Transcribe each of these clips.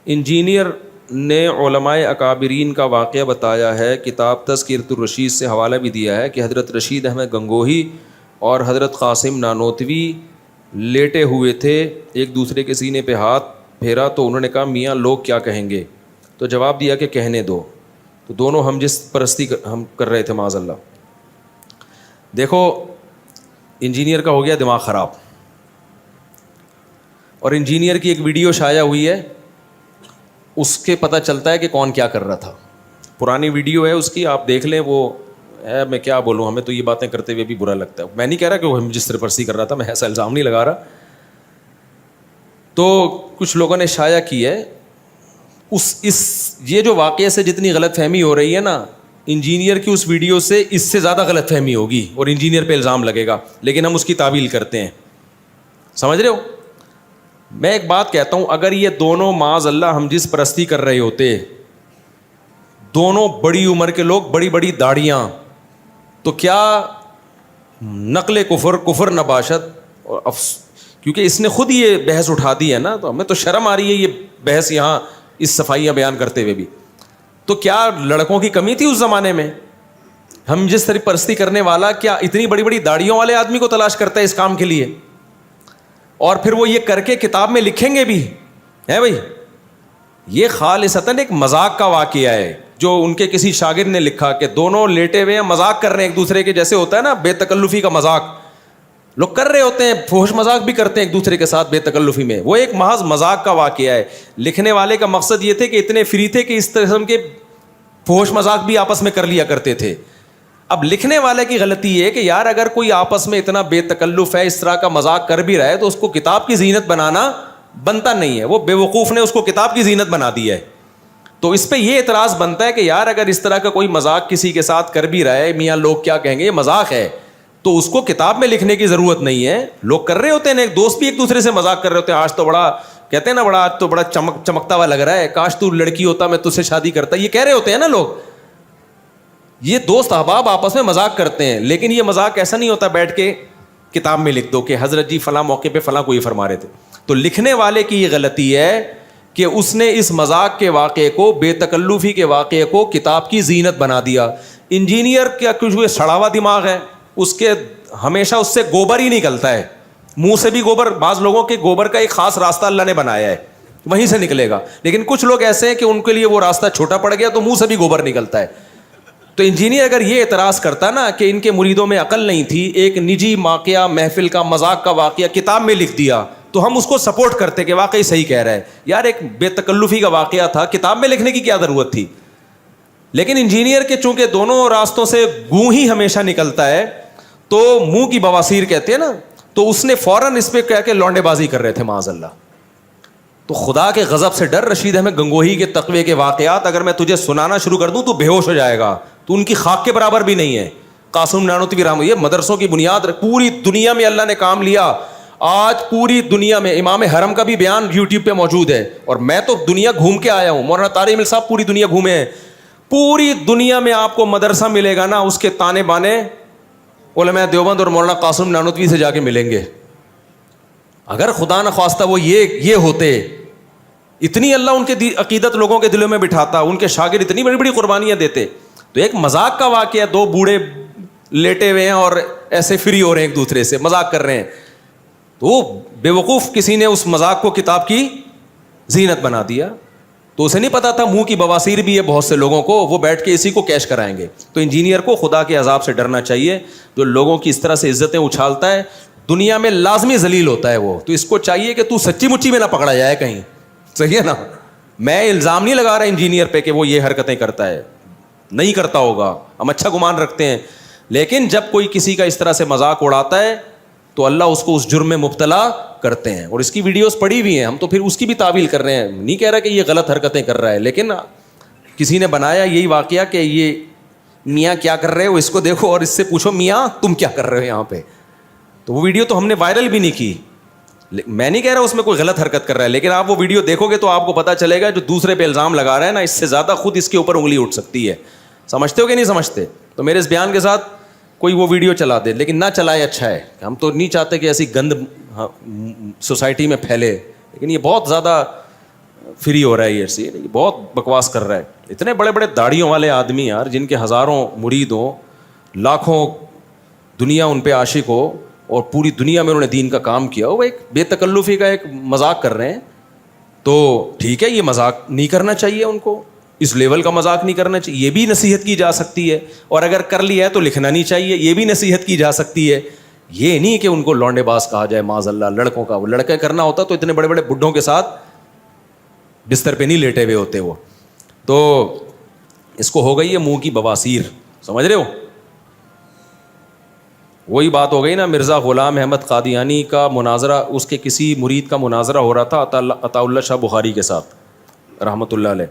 Engineer نے علماء اکابرین کا واقعہ بتایا ہے. کتاب تذکرۃ الرشید سے حوالہ بھی دیا ہے کہ حضرت رشید احمد گنگوہی اور حضرت قاسم نانوتوی لیٹے ہوئے تھے, ایک دوسرے کے سینے پہ ہاتھ پھیرا تو انہوں نے کہا میاں لوگ کیا کہیں گے, تو جواب دیا کہ کہنے دو. تو دونوں ہم جس پرستی ہم کر رہے تھے معاذ اللہ. دیکھو انجینئر کا ہو گیا دماغ خراب, اور انجینئر کی ایک ویڈیو شائع ہوئی ہے, اس کے پتہ چلتا ہے کہ کون کیا کر رہا تھا. پرانی ویڈیو ہے اس کی, آپ دیکھ لیں. وہ میں کیا بولوں, ہمیں تو یہ باتیں کرتے ہوئے بھی برا لگتا ہے. میں نہیں کہہ رہا کہ وہ جس طرح پرستی کر رہا تھا, میں ایسا الزام نہیں لگا رہا. تو کچھ لوگوں نے شائع کی ہے یہ جو واقعے سے جتنی غلط فہمی ہو رہی ہے نا, انجینئر کی اس ویڈیو سے اس سے زیادہ غلط فہمی ہوگی اور انجینئر پہ الزام لگے گا, لیکن ہم اس کی تعویل کرتے ہیں. سمجھ رہے ہو؟ میں ایک بات کہتا ہوں, اگر یہ دونوں معاذ اللہ ہم جس پرستی کر رہے ہوتے, دونوں بڑی عمر کے لوگ, بڑی بڑی داڑیاں, تو کیا نقل کفر نباشت. اور کیونکہ اس نے خود یہ بحث اٹھا دی ہے نا, تو ہمیں تو شرم آ رہی ہے یہ بحث یہاں اس صفائیاں بیان کرتے ہوئے بھی. تو کیا لڑکوں کی کمی تھی اس زمانے میں؟ ہم جس طرح پرستی کرنے والا کیا اتنی بڑی بڑی داڑیوں والے آدمی کو تلاش کرتا ہے اس کام کے لیے, اور پھر وہ یہ کر کے کتاب میں لکھیں گے بھی ہے بھائی. یہ خالصتاً ایک مذاق کا واقعہ ہے جو ان کے کسی شاگرد نے لکھا کہ دونوں لیٹے ہوئے ہیں, مذاق کر رہے ہیں ایک دوسرے کے, جیسے ہوتا ہے نا بے تکلفی کا مذاق لوگ کر رہے ہوتے ہیں, فحش مذاق بھی کرتے ہیں ایک دوسرے کے ساتھ بے تکلفی میں. وہ ایک محض مذاق کا واقعہ ہے. لکھنے والے کا مقصد یہ تھے کہ اتنے فری تھے کہ اس قسم کے فحش مذاق بھی آپس میں کر لیا کرتے تھے. اب لکھنے والے کی غلطی یہ ہے کہ یار اگر کوئی آپس میں اتنا بے تکلف ہے, اس طرح کا مذاق کر بھی رہا ہے, تو اس کو کتاب کی زینت بنانا بنتا نہیں ہے. وہ بے وقوف نے اس کو کتاب کی زینت بنا دی ہے. تو اس پہ یہ اعتراض بنتا ہے کہ یار اگر اس طرح کا کوئی مذاق کسی کے ساتھ کر بھی رہا ہے, میاں لوگ کیا کہیں گے, یہ مذاق ہے, تو اس کو کتاب میں لکھنے کی ضرورت نہیں ہے. لوگ کر رہے ہوتے ہیں, ایک دوست بھی ایک دوسرے سے مذاق کر رہے ہوتے ہیں, آج تو بڑا کہتے ہیں نا, بڑا آج تو بڑا چمکتا ہوا لگ رہا ہے, کاش تو لڑکی ہوتا میں تجھ سے شادی کرتا, یہ کہہ رہے ہوتے ہیں نا لوگ. یہ دوست احباب آپس میں مذاق کرتے ہیں, لیکن یہ مذاق ایسا نہیں ہوتا بیٹھ کے کتاب میں لکھ دو کہ حضرت جی فلاں موقع پہ فلاں کو یہ فرما رہے تھے. تو لکھنے والے کی یہ غلطی ہے کہ اس نے اس مذاق کے واقعے کو, بے تکلفی کے واقعے کو کتاب کی زینت بنا دیا. انجینئر کیا کچھ سڑا ہوا دماغ ہے, اس کے ہمیشہ اس سے گوبر ہی نکلتا ہے, منہ سے بھی گوبر. بعض لوگوں کے گوبر کا ایک خاص راستہ اللہ نے بنایا ہے, وہیں سے نکلے گا, لیکن کچھ لوگ ایسے ہیں کہ ان کے لیے وہ راستہ چھوٹا پڑ گیا تو منہ سے بھی گوبر نکلتا ہے. تو انجینئر اگر یہ اعتراض کرتا نا کہ ان کے مریدوں میں عقل نہیں تھی, ایک نجی واقعہ, محفل کا مذاق کا واقعہ کتاب میں لکھ دیا, تو ہم اس کو سپورٹ کرتے کہ واقعی صحیح کہہ رہا ہے. یار ایک بے تکلفی کا واقعہ تھا, کتاب میں لکھنے کی کیا ضرورت تھی؟ لیکن انجینئر کے چونکہ دونوں راستوں سے گوں ہی ہمیشہ نکلتا ہے, تو منہ کی بواسیر کہتے ہیں نا, تو اس نے فوراً اس پہ کہہ کے لونڈے بازی کر رہے تھے معاذ اللہ. تو خدا کے غضب سے ڈر. رشید احمد گنگوہی کے تقوی کے واقعات اگر میں تجھے سنانا شروع کر دوں تو بے ہوش ہو جائے گا, تو ان کی خاک کے برابر بھی نہیں ہے. قاسم نانوتوی رحمہ, یہ مدرسوں کی بنیاد, پوری دنیا میں اللہ نے کام لیا. آج پوری دنیا میں امام حرم کا بھی بیان یوٹیوب پہ موجود ہے, اور میں تو دنیا گھوم کے آیا ہوں. مولانا طارق مل صاحب پوری دنیا گھومے ہیں. پوری دنیا میں آپ کو مدرسہ ملے گا نا, اس کے تانے بانے علماء دیوبند اور مولانا قاسم نانوتوی سے جا کے ملیں گے. اگر خدا نخواستہ وہ یہ ہوتے, اتنی اللہ ان کے عقیدت لوگوں کے دلوں میں بٹھاتا, ان کے شاگرد اتنی بڑی بڑی قربانیاں دیتے. تو ایک مذاق کا واقعہ, دو بوڑھے لیٹے ہوئے ہیں اور ایسے فری ہو رہے ہیں ایک دوسرے سے, مذاق کر رہے ہیں, تو بے وقوف کسی نے اس مذاق کو کتاب کی زینت بنا دیا. تو اسے نہیں پتا تھا منہ کی بواسیر بھی ہے بہت سے لوگوں کو, وہ بیٹھ کے اسی کو کیش کرائیں گے. تو انجینئر کو خدا کے عذاب سے ڈرنا چاہیے, جو لوگوں کی اس طرح سے عزتیں اچھالتا ہے, دنیا میں لازمی ذلیل ہوتا ہے وہ. تو اس کو چاہیے کہ تو سچی مچی میں نہ پکڑا جائے کہیں, صحیح ہے نا. میں الزام نہیں لگا رہا انجینئر پہ کہ وہ یہ حرکتیں کرتا ہے, نہیں کرتا ہوگا, ہم اچھا گمان رکھتے ہیں. لیکن جب کوئی کسی کا اس طرح سے مذاق اڑاتا ہے تو اللہ اس کو اس جرم میں مبتلا کرتے ہیں. اور اس کی ویڈیوز پڑی ہوئی ہیں, ہم تو پھر اس کی بھی تعویل کر رہے ہیں. نہیں کہہ رہا کہ یہ غلط حرکتیں کر رہا ہے, لیکن کسی نے بنایا یہی واقعہ کہ یہ میاں کیا کر رہے ہو, اس کو دیکھو اور اس سے پوچھو میاں تم کیا کر رہے ہو یہاں پہ. تو وہ ویڈیو تو ہم نے وائرل بھی نہیں کی. میں نہیں کہہ رہا اس میں کوئی غلط حرکت کر رہا ہے, لیکن آپ وہ ویڈیو دیکھو گے تو آپ کو پتا چلے گا جو دوسرے پہ الزام لگا رہا ہے نا, اس سے زیادہ خود اس کے اوپر انگلی اٹھ سکتی ہے. سمجھتے ہو کہ نہیں سمجھتے؟ تو میرے اس بیان کے ساتھ کوئی وہ ویڈیو چلا دے, لیکن نہ چلائے اچھا ہے. ہم تو نہیں چاہتے کہ ایسی گند سوسائٹی میں پھیلے, لیکن یہ بہت زیادہ فری ہو رہا ہے یہ بہت بکواس کر رہا ہے. اتنے بڑے بڑے داڑھیوں والے آدمی یار, جن کے ہزاروں مرید ہوں, لاکھوں دنیا ان پہ عاشق ہو, اور پوری دنیا میں انہوں نے دین کا کام کیا, وہ ایک بے تکلفی کا ایک مذاق کر رہے ہیں. تو ٹھیک ہے, یہ مذاق نہیں کرنا چاہیے ان کو, اس لیول کا مذاق نہیں کرنا چاہیے, یہ بھی نصیحت کی جا سکتی ہے. اور اگر کر لیا ہے تو لکھنا نہیں چاہیے, یہ بھی نصیحت کی جا سکتی ہے. یہ نہیں کہ ان کو لونڈے باز کہا جائے معاذ اللہ. لڑکوں کا, وہ لڑکے کرنا ہوتا تو اتنے بڑے بڑے بڈھوں کے ساتھ بستر پہ نہیں لیٹے ہوئے ہوتے وہ. تو اس کو ہو گئی ہے منہ کی بواسیر, سمجھ رہے ہو. وہی بات ہو گئی نا, مرزا غلام احمد قادیانی کا مناظرہ, اس کے کسی مرید کا مناظرہ ہو رہا تھا عطا اللہ شاہ بخاری کے ساتھ رحمۃ اللہ علیہ.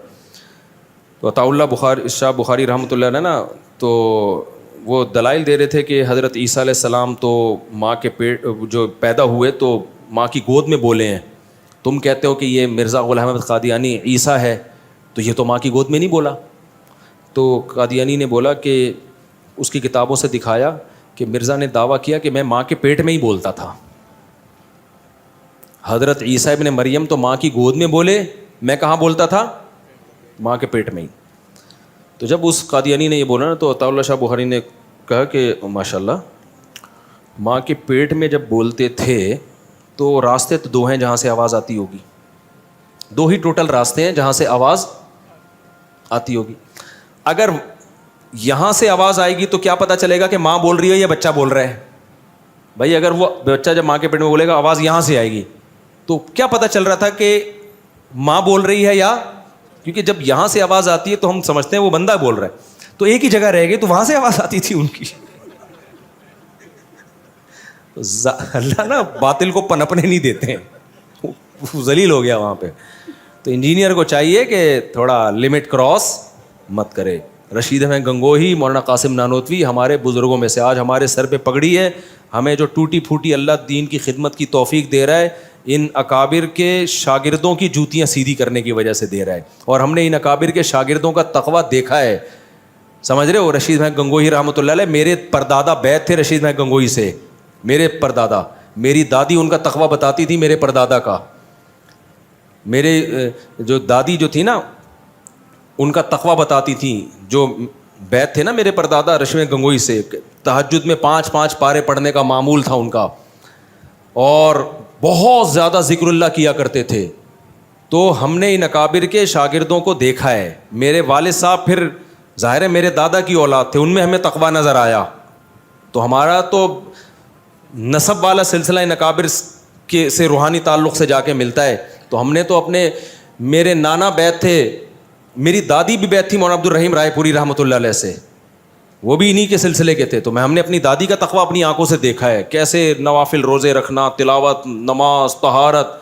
تو عطا اللہ شاہ بخاری رحمۃ اللہ علیہ نا, تو وہ دلائل دے رہے تھے کہ حضرت عیسیٰ علیہ السلام تو ماں کے پیٹ جو پیدا ہوئے تو ماں کی گود میں بولے ہیں. تم کہتے ہو کہ یہ مرزا غلام احمد قادیانی عیسیٰ ہے, تو یہ تو ماں کی گود میں نہیں بولا. تو قادیانی نے بولا کہ اس کی کتابوں سے دکھایا کہ مرزا نے دعویٰ کیا کہ میں ماں کے پیٹ میں ہی بولتا تھا. حضرت عیسیٰ ابن مریم تو ماں کی گود میں بولے, میں کہاں بولتا تھا؟ ماں کے پیٹ میں ہی. تو جب اس قادیانی نے یہ بولا نا, تو عطا اللہ شاہ بخاری نے کہا کہ ماشاء اللہ, ماں کے پیٹ میں جب بولتے تھے تو راستے تو دو ہیں جہاں سے آواز آتی ہوگی, دو ہی ٹوٹل راستے ہیں جہاں سے آواز آتی ہوگی. اگر یہاں سے آواز آئے گی تو کیا پتہ چلے گا کہ ماں بول رہی ہے یا بچہ بول رہا ہے؟ بھائی اگر وہ بچہ جب ماں کے پیٹ میں بولے گا آواز یہاں سے آئے گی, تو کیا پتہ چل رہا تھا کہ ماں بول رہی ہے یا, کیونکہ جب یہاں سے آواز آتی ہے تو ہم سمجھتے ہیں وہ بندہ بول رہا ہے, تو ایک ہی جگہ رہ گئی, تو وہاں سے آواز آتی تھی ان کی. اللہ نا باطل کو پنپنے نہیں دیتے ہیں, ذلیل ہو گیا وہاں پہ. تو انجینئر کو چاہیے کہ تھوڑا لمٹ کراس مت کرے. رشید احمد گنگوہی, مولانا قاسم نانوتوی ہمارے بزرگوں میں سے, آج ہمارے سر پہ پگڑی ہے, ہمیں جو ٹوٹی پھوٹی اللہ دین کی خدمت کی توفیق دے رہا ہے, ان اکابر کے شاگردوں کی جوتیاں سیدھی کرنے کی وجہ سے دے رہا ہے. اور ہم نے ان اکابر کے شاگردوں کا تقویٰ دیکھا ہے, سمجھ رہے ہو. رشید احمد گنگوہی رحمۃ اللہ علیہ, میرے پردادا بیعت تھے رشید احمد گنگوہی سے, میرے پردادا, میری دادی ان کا تقویٰ بتاتی تھی میرے پردادا کا. میرے جو دادی جو تھی نا, ان کا تقویٰ بتاتی تھیں. جو بیعت تھے نا میرے پردادا رشید احمد گنگوہی سے, تہجد میں 5 پارے پڑھنے کا معمول تھا ان کا, اور بہت زیادہ ذکر اللہ کیا کرتے تھے. تو ہم نے ان اکابر کے شاگردوں کو دیکھا ہے. میرے والد صاحب پھر ظاہر ہے میرے دادا کی اولاد تھے, ان میں ہمیں تقویٰ نظر آیا. تو ہمارا تو نسب والا سلسلہ ان اکابر کے سے روحانی تعلق سے جا کے ملتا ہے. تو ہم نے تو اپنے, میرے نانا بیعت تھے, میری دادی بھی بیعت تھی مولانا عبد الرحیم رائے پوری رحمۃ اللہ علیہ سے, وہ بھی انہی کے سلسلے کے تھے. تو ہم نے اپنی دادی کا تقویٰ اپنی آنکھوں سے دیکھا ہے, کیسے نوافل روزے رکھنا, تلاوت, نماز, طہارت.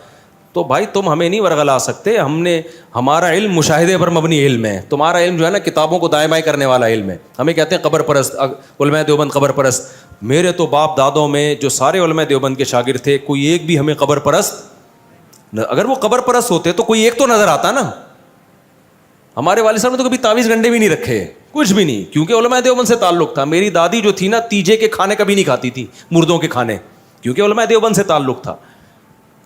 تو بھائی تم ہمیں نہیں ورغلا سکتے. ہم نے, ہمارا علم مشاہدے پر مبنی علم ہے, تمہارا علم جو ہے نا کتابوں کو دائیں بائیں کرنے والا علم ہے. ہمیں کہتے ہیں قبر پرست, علماء دیوبند قبر پرست. میرے تو باپ دادوں میں جو سارے علماء دیوبند کے شاگرد تھے, کوئی ایک بھی ہمیں قبر پرست, اگر وہ قبر پرست ہوتے تو کوئی ایک تو نظر آتا نا. ہمارے والد صاحب نے تو کبھی تعویذ گنڈے بھی نہیں رکھے, کچھ بھی نہیں, کیونکہ علماء دیوبند سے تعلق تھا. میری دادی جو تھی نا, تیجے کے کھانے کبھی نہیں کھاتی تھی, مردوں کے کھانے, کیونکہ علماء دیوبند سے تعلق تھا.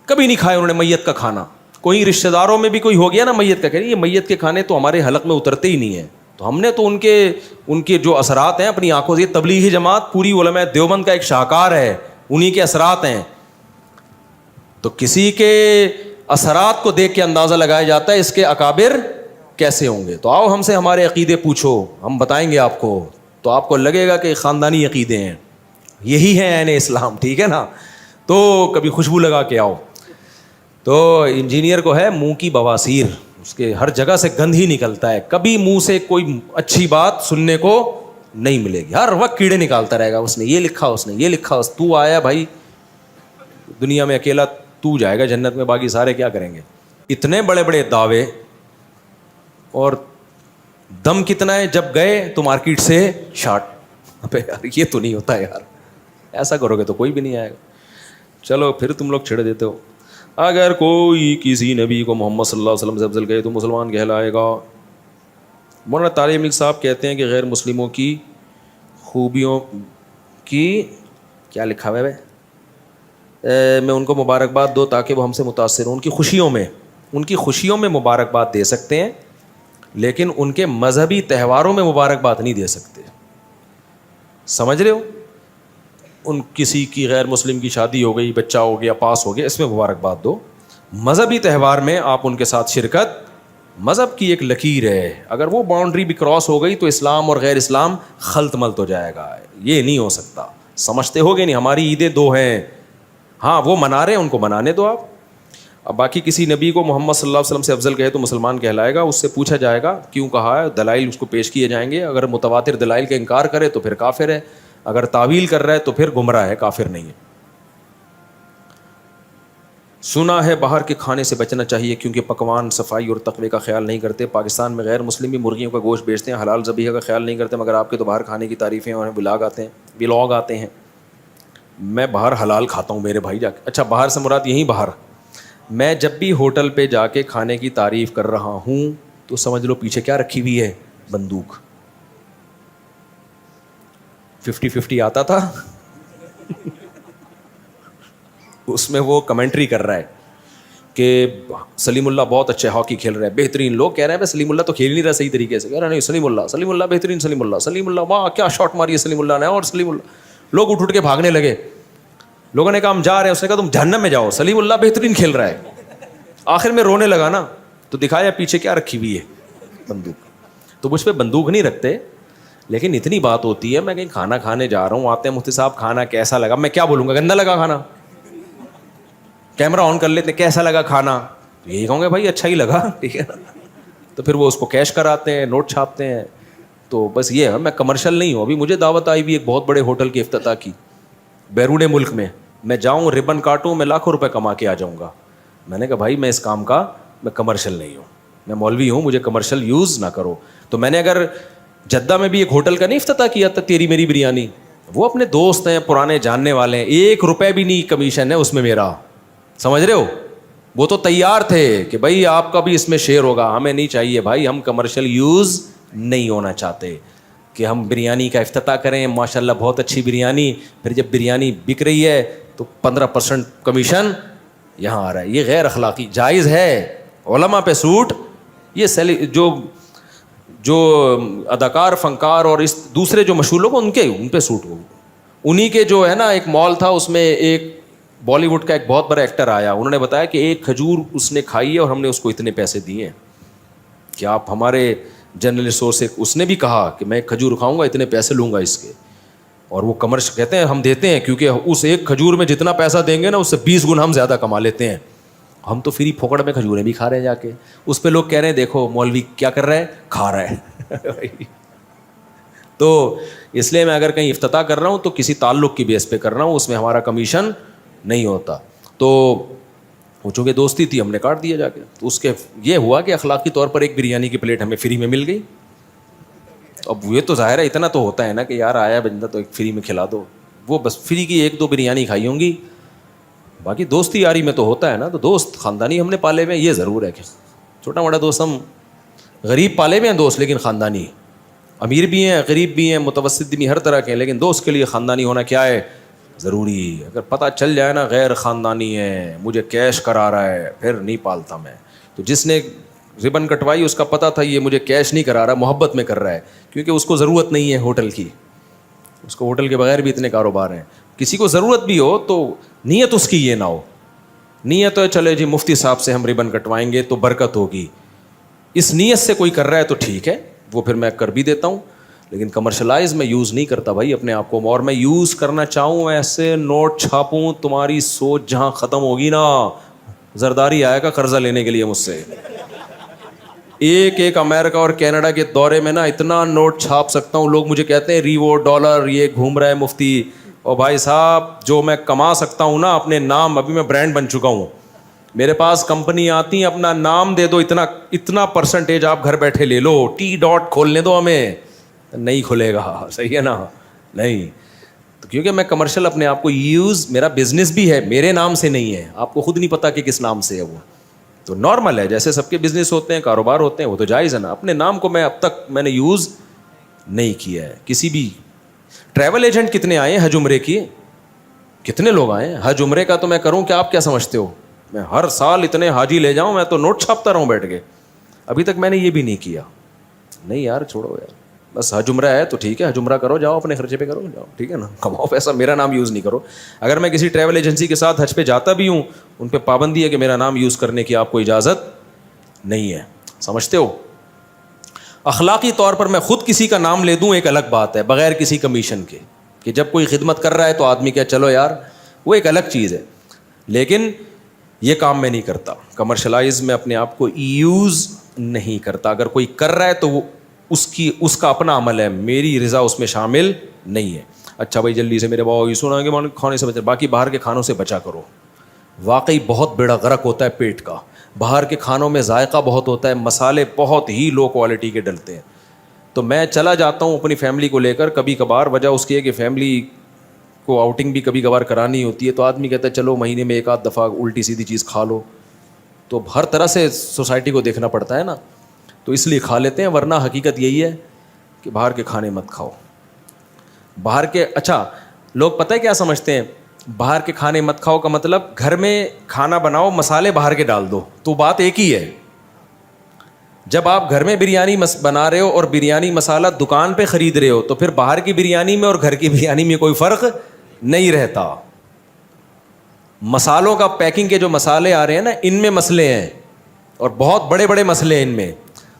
کبھی نہیں کھائے انہوں نے میت کا کھانا. کوئی رشتہ داروں میں بھی کوئی ہو گیا نا میت کا, کہہ رہی یہ میت کے کھانے تو ہمارے حلق میں اترتے ہی نہیں ہیں. تو ہم نے تو ان کے جو اثرات ہیں اپنی آنکھوں سے, یہ تبلیغی جماعت پوری علماء دیوبند کا ایک شاہکار ہے, انہی کے اثرات ہیں. تو کسی کے اثرات کو دیکھ کے اندازہ لگایا جاتا ہے اس کے اکابر کیسے ہوں گے. تو آؤ ہم سے ہمارے عقیدے پوچھو, ہم بتائیں گے آپ کو, تو آپ کو لگے گا کہ خاندانی عقیدے ہیں, یہی ہیں عین اسلام, ٹھیک ہے نا. تو کبھی خوشبو لگا کے آؤ. تو انجینئر کو ہے منہ کی بواسیر, اس کے ہر جگہ سے گند ہی نکلتا ہے, کبھی منہ سے کوئی اچھی بات سننے کو نہیں ملے گی, ہر وقت کیڑے نکالتا رہے گا. اس نے یہ لکھا, اس نے یہ لکھا, تو آیا بھائی دنیا میں اکیلا تو جائے گا جنت میں, باقی سارے کیا کریں گے. اتنے بڑے بڑے دعوے, اور دم کتنا ہے, جب گئے تو مارکیٹ سے شارٹ. ابے یار یہ تو نہیں ہوتا یار, ایسا کرو گے تو کوئی بھی نہیں آئے گا. چلو پھر تم لوگ چھڑ دیتے ہو. اگر کوئی کسی نبی کو محمد صلی اللہ علیہ وسلم سے افضل کہے تو مسلمان کہلائے گا. مولانا طارق ملک صاحب کہتے ہیں کہ غیر مسلموں کی خوبیوں کی کیا لکھا ہوا ہے, میں ان کو مبارکباد دو تاکہ وہ ہم سے متاثر ہوں, ان کی خوشیوں میں ان کی خوشیوں میں مبارکباد دے سکتے ہیں لیکن ان کے مذہبی تہواروں میں مبارکباد نہیں دے سکتے. سمجھ رہے ہو؟ ان کسی کی غیر مسلم کی شادی ہو گئی, بچہ ہو گیا, پاس ہو گیا, اس میں مبارکباد دو. مذہبی تہوار میں آپ ان کے ساتھ شرکت, مذہب کی ایک لکیر ہے, اگر وہ باؤنڈری بھی کراس ہو گئی تو اسلام اور غیر اسلام خلط ملط ہو جائے گا. یہ نہیں ہو سکتا. سمجھتے ہو گے نہیں, ہماری عیدیں 2 ہیں, ہاں وہ منا رہے ہیں, ان کو منانے دو آپ. اب باقی کسی نبی کو محمد صلی اللہ علیہ وسلم سے افضل کہے تو مسلمان کہلائے گا, اس سے پوچھا جائے گا کیوں کہا ہے, دلائل اس کو پیش کیے جائیں گے. اگر متواتر دلائل کا انکار کرے تو پھر کافر ہے, اگر تعویل کر رہا ہے تو پھر گمراہ ہے, کافر نہیں ہے. سنا ہے باہر کے کھانے سے بچنا چاہیے کیونکہ پکوان, صفائی اور تقوی کا خیال نہیں کرتے. پاکستان میں غیر مسلم بھی مرغیوں کا گوشت بیچتے ہیں, حلال ذبیحہ کا خیال نہیں کرتے, مگر آپ کے تو باہر کھانے کی تعریفیں اور ولاگ آتے ہیں. میں باہر حلال کھاتا ہوں میرے بھائی جا کے. اچھا, باہر سے مراد یہیں باہر. میں جب بھی ہوٹل پہ جا کے کھانے کی تعریف کر رہا ہوں تو سمجھ لو پیچھے کیا رکھی ہوئی ہے, بندوق. 50-50 آتا تھا اس میں وہ کمنٹری کر رہا ہے کہ سلیم اللہ بہت اچھے ہاکی کھیل رہے ہیں, بہترین. لوگ کہہ رہے ہیں سلیم اللہ تو کھیل نہیں رہا صحیح طریقے سے. کہہ رہا نہیں, سلیم اللہ بہترین, سلیم اللہ واہ کیا شاٹ ماری ہے سلیم اللہ نے, اور سلیم اللہ. لوگ اٹھ کے بھاگنے لگے. لوگوں نے کہا ہم جا رہے ہیں, اس نے کہا تم جہنم میں جاؤ, سلیم اللہ بہترین کھیل رہا ہے. آخر میں رونے لگا نا, تو دکھایا پیچھے کیا رکھی ہوئی ہے, بندوق. تو مجھ پہ بندوق نہیں رکھتے, لیکن اتنی بات ہوتی ہے میں کہیں کھانا کھانے جا رہا ہوں, آتے ہیں مفتی صاحب کھانا کیسا لگا, میں کیا بولوں گا, گندا لگا کھانا. کیمرہ آن کر لیتے, کیسا لگا کھانا, یہی کہوں گے بھائی اچھا ہی لگا, ٹھیک ہے. تو پھر وہ اس کو کیش کراتے ہیں, نوٹ چھاپتے ہیں. تو بس یہ ہے, میں کمرشل نہیں ہوں. ابھی مجھے دعوت آئی بھی ایک بہت بڑے ہوٹل کی افتتاح کی بیرون ملک میں. میں جاؤں, ربن کاٹوں, میں لاکھوں روپے کما کے آ جاؤں گا. میں نے کہا بھائی میں اس کام کا, میں کمرشل نہیں ہوں, میں مولوی ہوں, مجھے کمرشل یوز نہ کرو. تو میں نے اگر جدہ میں بھی ایک ہوٹل کا نہیں افتتاح کیا تھا, تیری میری بریانی, وہ اپنے دوست ہیں, پرانے جاننے والے ہیں, 1 روپے بھی نہیں کمیشن ہے اس میں میرا. سمجھ رہے ہو؟ وہ تو تیار تھے کہ بھائی آپ کا بھی اس میں شیئر ہوگا. ہمیں نہیں چاہیے بھائی, ہم کمرشل یوز نہیں ہونا چاہتے کہ ہم بریانی کا افتتاح کریں, ماشاء اللہ بہت اچھی بریانی, پھر جب بریانی بک رہی ہے تو 15% کمیشن یہاں آ رہا ہے. یہ غیر اخلاقی. جائز ہے علماء پہ سوٹ, یہ جو اداکار, فنکار اور اس دوسرے جو مشہور لوگ ان پہ سوٹ ہو. انہی کے جو ہے نا, ایک مال تھا, اس میں ایک بالی ووڈ کا ایک بہت بڑا ایکٹر آیا, انہوں نے بتایا کہ 1 کھجور اس نے کھائی ہے اور ہم نے اس کو اتنے پیسے دیے ہیں کہ آپ ہمارے جنرل اسٹور سے. اس نے بھی کہا کہ میں 1 کھجور کھاؤں گا اتنے پیسے لوں گا اس کے. اور وہ کمرشل کہتے ہیں ہم دیتے ہیں کیونکہ اس 1 کھجور میں جتنا پیسہ دیں گے نا اس سے 20 گنا ہم زیادہ کما لیتے ہیں. ہم تو فری پھوکڑ میں کھجوریں بھی کھا رہے ہیں جا کے. اس پہ لوگ کہہ رہے ہیں دیکھو مولوی کیا کر رہا ہے, کھا رہا ہے. تو اس لیے میں اگر کہیں افتتاح کر رہا ہوں تو کسی تعلق کی بیس پہ کر رہا ہوں, اس میں ہمارا کمیشن نہیں ہوتا. تو وہ چونکہ دوستی تھی, ہم نے کاٹ دیا جا کے. تو اس کے یہ ہوا کہ اخلاقی طور پر ایک بریانی کی پلیٹ ہمیں فری میں مل گئی. اب یہ تو ظاہر ہے اتنا تو ہوتا ہے نا کہ یار آیا بندہ تو ایک فری میں کھلا دو. وہ بس فری کی 1-2 بریانی کھائی ہوں گی, باقی دوستی یاری میں تو ہوتا ہے نا. تو دوست خاندانی ہم نے پالے ہوئے ہیں, یہ ضرور ہے کہ چھوٹا موٹا دوست, ہم غریب پالے ہوئے ہیں دوست, لیکن خاندانی. امیر بھی ہیں, غریب بھی ہیں, متوسط بھی, ہر طرح کے ہیں, لیکن دوست کے لیے خاندانی ہونا کیا ہے, ضروری. اگر پتہ چل جائے نا غیر خاندانی ہے, مجھے کیش کرا رہا ہے, پھر نہیں پالتا میں. تو جس نے ربن کٹوائی اس کا پتہ تھا یہ مجھے کیش نہیں کرا رہا, محبت میں کر رہا ہے, کیونکہ اس کو ضرورت نہیں ہے ہوٹل کی. اس کو ہوٹل کے بغیر بھی اتنے کاروبار ہیں. کسی کو ضرورت بھی ہو تو نیت اس کی یہ نہ ہو, نیت ہے چلے جی مفتی صاحب سے ہم ربن کٹوائیں گے تو برکت ہوگی, اس نیت سے کوئی کر رہا ہے تو ٹھیک ہے, وہ پھر میں کر بھی دیتا ہوں. لیکن کمرشلائز میں یوز نہیں کرتا بھائی اپنے آپ کو. اور میں یوز کرنا چاہوں ایسے نوٹ چھاپوں, تمہاری سوچ جہاں ختم ہوگی نا, زرداری آئے گا قرضہ لینے کے لیے مجھ سے. ایک امریکہ اور کینیڈا کے دورے میں نا اتنا نوٹ چھاپ سکتا ہوں. لوگ مجھے کہتے ہیں ریوو ڈالر یہ گھوم رہا ہے مفتی. اور بھائی صاحب جو میں کما سکتا ہوں نا اپنے نام, ابھی میں برانڈ بن چکا ہوں, میرے پاس کمپنی آتی ہیں, اپنا نام دے دو, اتنا پرسنٹیج آپ گھر بیٹھے لے لو, ٹی ڈاٹ کھولنے دو ہمیں, نہیں کھلے گا. صحیح ہے نا, نہیں. تو کیونکہ میں کمرشل اپنے آپ کو یوز, میرا بزنس بھی ہے, میرے نام سے نہیں ہے, آپ کو خود نہیں پتا کہ کس نام سے ہے وہ. تو نارمل ہے, جیسے سب کے بزنس ہوتے ہیں, کاروبار ہوتے ہیں, وہ تو جائز ہے نا. اپنے نام کو میں اب تک میں نے یوز نہیں کیا ہے کسی بھی. ٹریول ایجنٹ کتنے آئے ہیں حج عمرے کی, کتنے لوگ آئے ہیں حج عمرے کا, تو میں کروں کہ آپ کیا سمجھتے ہو, میں ہر سال اتنے حاجی لے جاؤں, میں تو نوٹ چھاپتا رہوں بیٹھ کے. ابھی تک میں نے یہ بھی نہیں کیا. نہیں یار چھوڑو یار, بس حج عمرہ ہے تو ٹھیک ہے, حج عمرہ کرو, جاؤ اپنے خرچے پہ کرو, جاؤ ٹھیک ہے نا, کماؤ پیسہ, میرا نام یوز نہیں کرو. اگر میں کسی ٹریول ایجنسی کے ساتھ حج پہ جاتا بھی ہوں, ان پہ پابندی ہے کہ میرا نام یوز کرنے کی آپ کو اجازت نہیں ہے. سمجھتے ہو؟ اخلاقی طور پر میں خود کسی کا نام لے دوں ایک الگ بات ہے, بغیر کسی کمیشن کے, کہ جب کوئی خدمت کر رہا ہے تو آدمی کہے چلو یار, وہ ایک الگ چیز ہے. لیکن یہ کام میں نہیں کرتا, کمرشلائز میں اپنے آپ کو یوز نہیں کرتا. اگر کوئی کر رہا ہے تو وہ اس کا اپنا عمل ہے, میری رضا اس میں شامل نہیں ہے. اچھا بھائی جلدی سے میرے باؤ یہ سنا کہ کھانے سے بچا, باقی باہر کے کھانوں سے بچا کرو. واقعی بہت بڑا غرق ہوتا ہے پیٹ کا. باہر کے کھانوں میں ذائقہ بہت ہوتا ہے, مسالے بہت ہی لو کوالٹی کے ڈلتے ہیں. تو میں چلا جاتا ہوں اپنی فیملی کو لے کر کبھی کبھار, وجہ اس کی ہے کہ فیملی کو آؤٹنگ بھی کبھی کبھار کرانی ہوتی ہے, تو آدمی کہتا ہے چلو مہینے میں ایک آدھ دفعہ الٹی سیدھی چیز کھا لو. تو ہر طرح سے سوسائٹی کو دیکھنا پڑتا ہے نا, تو اس لیے کھا لیتے ہیں, ورنہ حقیقت یہی ہے کہ باہر کے کھانے مت کھاؤ. باہر کے, اچھا لوگ پتہ ہے کیا سمجھتے ہیں, باہر کے کھانے مت کھاؤ کا مطلب گھر میں کھانا بناؤ, مسالے باہر کے ڈال دو. تو بات ایک ہی ہے. جب آپ گھر میں بریانی بنا رہے ہو اور بریانی مسالہ دکان پہ خرید رہے ہو, تو پھر باہر کی بریانی میں اور گھر کی بریانی میں کوئی فرق نہیں رہتا. مسالوں کا پیکنگ کے جو مسالے آ رہے ہیں نا, ان میں مسئلے ہیں, اور بہت بڑے بڑے مسئلے ہیں ان میں.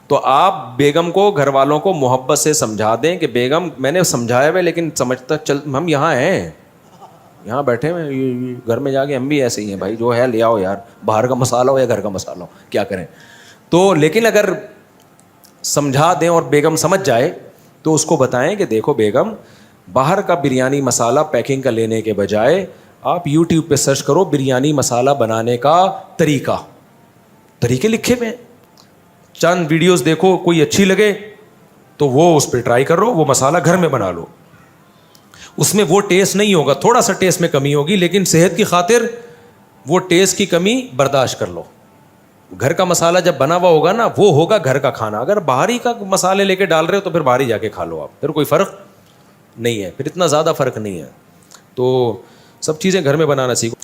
تو آپ بیگم کو, گھر والوں کو محبت سے سمجھا دیں کہ بیگم میں نے سمجھایا ہے لیکن سمجھتا چل, ہم یہاں ہیں, یہاں بیٹھے ہوئے, گھر میں جا کے ہم بھی ایسے ہی ہیں بھائی, جو ہے لے آؤ یار, باہر کا مسالہ ہو یا گھر کا مسالہ ہو, کیا کریں. تو لیکن اگر سمجھا دیں اور بیگم سمجھ جائے تو اس کو بتائیں کہ دیکھو بیگم, باہر کا بریانی مسالہ پیکنگ کا لینے کے بجائے آپ یوٹیوب پہ سرچ کرو بریانی مسالہ بنانے کا طریقے لکھے ہوئے ہیں, چند ویڈیوز دیکھو, کوئی اچھی لگے تو وہ اس پہ ٹرائی کرو, وہ مسالہ گھر میں بنا لو. اس میں وہ ٹیسٹ نہیں ہوگا, تھوڑا سا ٹیسٹ میں کمی ہوگی, لیکن صحت کی خاطر وہ ٹیسٹ کی کمی برداشت کر لو. گھر کا مسالہ جب بنا ہوا ہوگا نا, وہ ہوگا گھر کا کھانا. اگر باہر ہی کا مسالے لے کے ڈال رہے ہو تو پھر باہر ہی جا کے کھا لو آپ, پھر کوئی فرق نہیں ہے, پھر اتنا زیادہ فرق نہیں ہے. تو سب چیزیں گھر میں بنانا سیکھو.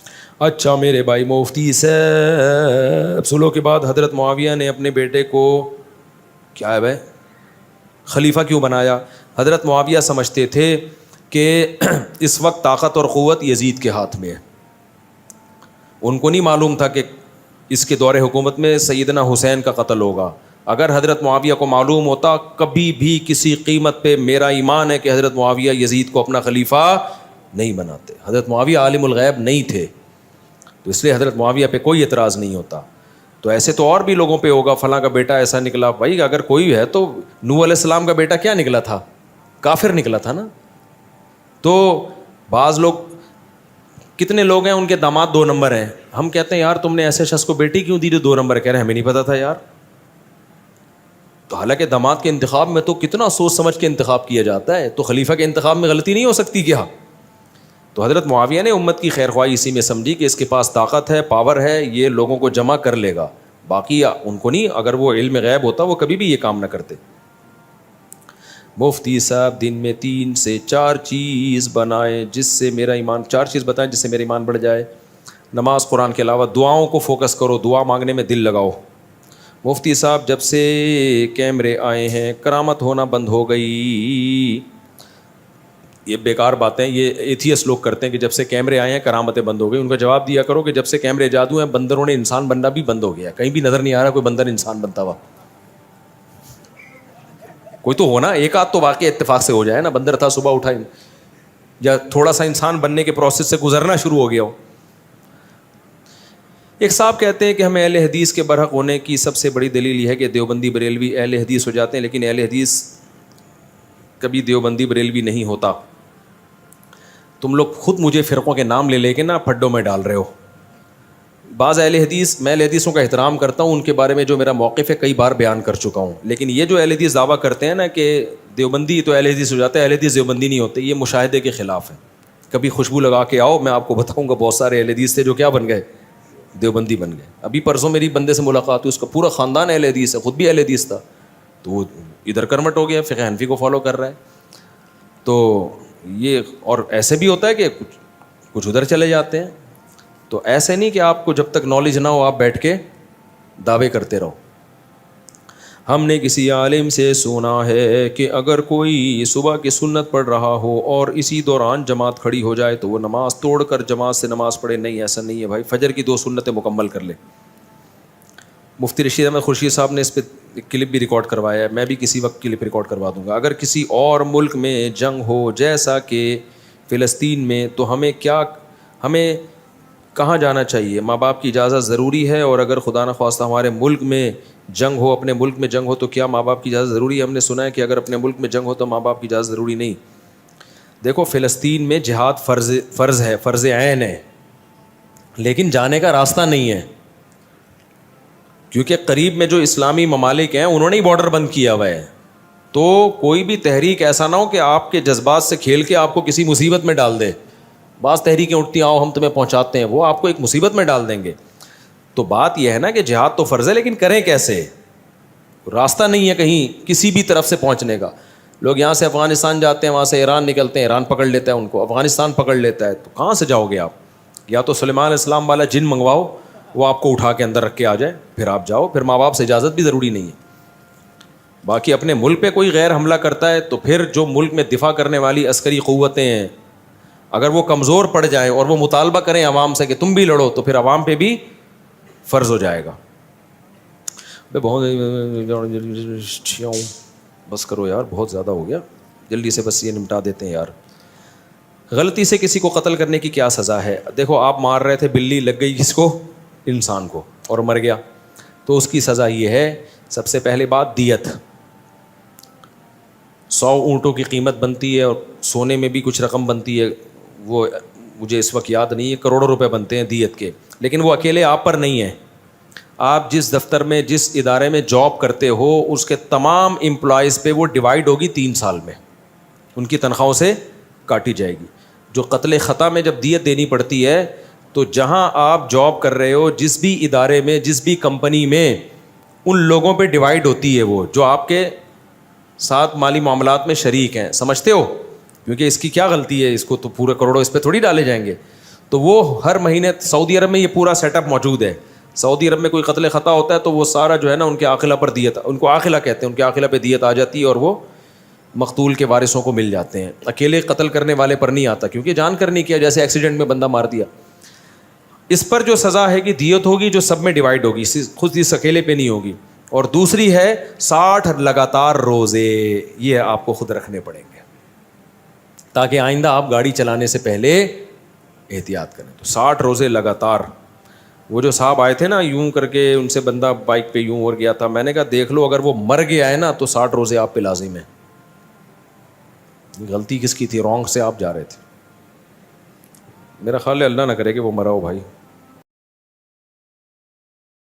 اچھا میرے بھائی مفتی صاحب, صلح کے بعد حضرت معاویہ نے اپنے بیٹے کو کیا ہے بھائی خلیفہ کیوں بنایا؟ حضرت معاویہ سمجھتے تھے کہ اس وقت طاقت اور قوت یزید کے ہاتھ میں ہے. ان کو نہیں معلوم تھا کہ اس کے دور حکومت میں سیدنا حسین کا قتل ہوگا. اگر حضرت معاویہ کو معلوم ہوتا, کبھی بھی کسی قیمت پہ میرا ایمان ہے کہ حضرت معاویہ یزید کو اپنا خلیفہ نہیں بناتے. حضرت معاویہ عالم الغیب نہیں تھے, تو اس لیے حضرت معاویہ پہ کوئی اعتراض نہیں ہوتا. تو ایسے تو اور بھی لوگوں پہ ہوگا, فلاں کا بیٹا ایسا نکلا. بھائی اگر کوئی ہے تو نوح علیہ السلام کا بیٹا کیا نکلا تھا؟ کافر نکلا تھا نا. تو بعض لوگ, کتنے لوگ ہیں ان کے داماد 2 نمبر ہیں, ہم کہتے ہیں یار تم نے ایسے شخص کو بیٹی کیوں دی جو 2 نمبر, کہہ رہے ہیں ہمیں نہیں پتا تھا یار. تو حالانکہ داماد کے انتخاب میں تو کتنا سوچ سمجھ کے انتخاب کیا جاتا ہے, تو خلیفہ کے انتخاب میں غلطی نہیں ہو سکتی کیا؟ تو حضرت معاویہ نے امت کی خیر خواہی اسی میں سمجھی کہ اس کے پاس طاقت ہے, پاور ہے, یہ لوگوں کو جمع کر لے گا. باقی ان کو نہیں, اگر وہ علم غیب ہوتا وہ کبھی بھی یہ کام نہ کرتے. مفتی صاحب دن میں 3 سے 4 چیز بنائیں جس سے میرا ایمان, 4 چیز بتائیں جس سے میرا ایمان بڑھ جائے. نماز, قرآن کے علاوہ دعاؤں کو فوکس کرو, دعا مانگنے میں دل لگاؤ. مفتی صاحب جب سے کیمرے آئے ہیں کرامت ہونا بند ہو گئی. یہ بیکار باتیں یہ ایتھیسٹ لوگ کرتے ہیں کہ جب سے کیمرے آئے ہیں کرامتیں بند ہو گئی. ان کا جواب دیا کرو کہ جب سے کیمرے جادو ہیں بندروں نے انسان بننا بھی بند ہو گیا. کہیں بھی نظر نہیں آ رہا کوئی بندر انسان بنتا ہوا. کوئی تو ہونا, ایک آدھ تو واقعی اتفاق سے ہو جائے نا, بندر تھا صبح اٹھا یا تھوڑا سا انسان بننے کے پروسیس سے گزرنا شروع ہو گیا ہو. ایک صاحب کہتے ہیں کہ ہمیں اہل حدیث کے برحق ہونے کی سب سے بڑی دلیل یہ ہے کہ دیوبندی بریلوی اہل حدیث ہو جاتے ہیں, لیکن اہل حدیث کبھی دیوبندی بریلوی نہیں ہوتا. تم لوگ خود مجھے فرقوں کے نام لے کے نا پھڈوں میں ڈال رہے ہو. بعض اہل حدیث, میں اہل حدیثوں کا احترام کرتا ہوں, ان کے بارے میں جو میرا موقف ہے کئی بار بیان کر چکا ہوں, لیکن یہ جو اہل حدیث دعویٰ کرتے ہیں نا کہ دیوبندی تو اہل حدیث ہو جاتا ہے, اہل حدیث دیوبندی نہیں ہوتے, یہ مشاہدے کے خلاف ہے. کبھی خوشبو لگا کے آؤ, میں آپ کو بتاؤں گا بہت سارے اہل حدیث تھے جو کیا بن گئے, دیوبندی بن گئے. ابھی پرسوں میری بندے سے ملاقات ہوئی, اس کا پورا خاندان اہل حدیث ہے, خود بھی اہل حدیث تھا, تو وہ ادھر کنورٹ ہو گیا, فقہ حنفی کو فالو کر رہا ہے. تو یہ, اور ایسے بھی ہوتا ہے کہ کچھ ادھر چلے جاتے ہیں. تو ایسے نہیں کہ آپ کو جب تک نالج نہ ہو آپ بیٹھ کے دعوے کرتے رہو. ہم نے کسی عالم سے سنا ہے کہ اگر کوئی صبح کی سنت پڑھ رہا ہو اور اسی دوران جماعت کھڑی ہو جائے تو وہ نماز توڑ کر جماعت سے نماز پڑھے. نہیں، ایسا نہیں ہے بھائی. فجر کی 2 سنتیں مکمل کر لے. مفتی رشید احمد خورشید صاحب نے اس پہ کلپ بھی ریکارڈ کروایا ہے, میں بھی کسی وقت کلپ ریکارڈ کروا دوں گا. اگر کسی اور ملک میں جنگ ہو جیسا کہ فلسطین میں تو ہمیں کہاں جانا چاہیے؟ ماں باپ کی اجازت ضروری ہے, اور اگر خدا نخواستہ ہمارے ملک میں جنگ ہو, اپنے ملک میں جنگ ہو, تو کیا ماں باپ کی اجازت ضروری ہے؟ ہم نے سنا ہے کہ اگر اپنے ملک میں جنگ ہو تو ماں باپ کی اجازت ضروری نہیں. دیکھو فلسطین میں جہاد فرض ہے, فرض عین ہے, لیکن جانے کا راستہ نہیں ہے, کیونکہ قریب میں جو اسلامی ممالک ہیں انہوں نے ہی بارڈر بند کیا ہوا ہے. تو کوئی بھی تحریک ایسا نہ ہو کہ آپ کے جذبات سے کھیل کے آپ کو کسی مصیبت میں ڈال دے. بعض تحریکیں اٹھتی ہیں, آؤ ہم تمہیں پہنچاتے ہیں, وہ آپ کو ایک مصیبت میں ڈال دیں گے. تو بات یہ ہے نا کہ جہاد تو فرض ہے, لیکن کریں کیسے؟ راستہ نہیں ہے کہیں کسی بھی طرف سے پہنچنے کا. لوگ یہاں سے افغانستان جاتے ہیں, وہاں سے ایران نکلتے ہیں, ایران پکڑ لیتا ہے ان کو, افغانستان پکڑ لیتا ہے, تو کہاں سے جاؤ گے آپ؟ یا تو سلیمان علیہ السلام والا جن منگواؤ, وہ آپ کو اٹھا کے اندر رکھ کے آ جائے, پھر آپ جاؤ. پھر ماں باپ سے اجازت بھی ضروری نہیں ہے. باقی اپنے ملک پہ کوئی غیر حملہ کرتا ہے تو پھر جو ملک میں دفاع کرنے والی عسکری قوتیں ہیں, اگر وہ کمزور پڑ جائیں اور وہ مطالبہ کریں عوام سے کہ تم بھی لڑو, تو پھر عوام پہ بھی فرض ہو جائے گا. بہت بس کرو یار, بہت زیادہ ہو گیا, جلدی سے بس یہ نمٹا دیتے ہیں یار. غلطی سے کسی کو قتل کرنے کی کیا سزا ہے؟ دیکھو آپ مار رہے تھے, بلی لگ گئی کس کو؟ انسان کو, اور مر گیا, تو اس کی سزا یہ ہے, سب سے پہلے بات دیت. 100 اونٹوں کی قیمت بنتی ہے, اور سونے میں بھی کچھ رقم بنتی ہے, وہ مجھے اس وقت یاد نہیں ہے, کروڑوں روپے بنتے ہیں دیت کے. لیکن وہ اکیلے آپ پر نہیں ہے. آپ جس دفتر میں جس ادارے میں جاب کرتے ہو, اس کے تمام امپلائیز پہ وہ ڈیوائڈ ہوگی 3 سال میں, ان کی تنخواہوں سے کاٹی جائے گی. جو قتل خطا میں جب دیت دینی پڑتی ہے, تو جہاں آپ جاب کر رہے ہو, جس بھی ادارے میں, جس بھی کمپنی میں, ان لوگوں پہ ڈیوائڈ ہوتی ہے وہ جو آپ کے ساتھ مالی معاملات میں شریک ہیں. سمجھتے ہو؟ کیونکہ اس کی کیا غلطی ہے, اس کو تو پورے کروڑوں اس پہ تھوڑی ڈالے جائیں گے. تو وہ ہر مہینے, سعودی عرب میں یہ پورا سیٹ اپ موجود ہے. سعودی عرب میں کوئی قتل خطا ہوتا ہے تو وہ سارا جو ہے نا ان کے عاقلہ پر دیت, ان کو عاقلہ کہتے ہیں, ان کے عاقلہ پہ دیت آ جاتی ہے, اور وہ مقتول کے وارثوں کو مل جاتے ہیں. اکیلے قتل کرنے والے پر نہیں آتا, کیونکہ جان کر نہیں کیا, جیسے ایکسیڈنٹ میں بندہ مار دیا. اس پر جو سزا ہے کہ دیت ہوگی جو سب میں ڈیوائڈ ہوگی, خود اس اکیلے پہ نہیں ہوگی. اور دوسری ہے 60 لگاتار روزے, یہ آپ کو خود رکھنے پڑیں گے, تاکہ آئندہ آپ گاڑی چلانے سے پہلے احتیاط کریں. تو 60 روزے لگاتار. وہ جو صاحب آئے تھے نا, یوں کر کے ان سے بندہ بائک پہ یوں اور گیا تھا, میں نے کہا دیکھ لو, اگر وہ مر گیا ہے نا تو 60 روزے آپ پہ لازم ہیں. غلطی کس کی تھی؟ رانگ سے آپ جا رہے تھے. میرا خیال ہے اللہ نہ کرے کہ وہ مرا ہو بھائی.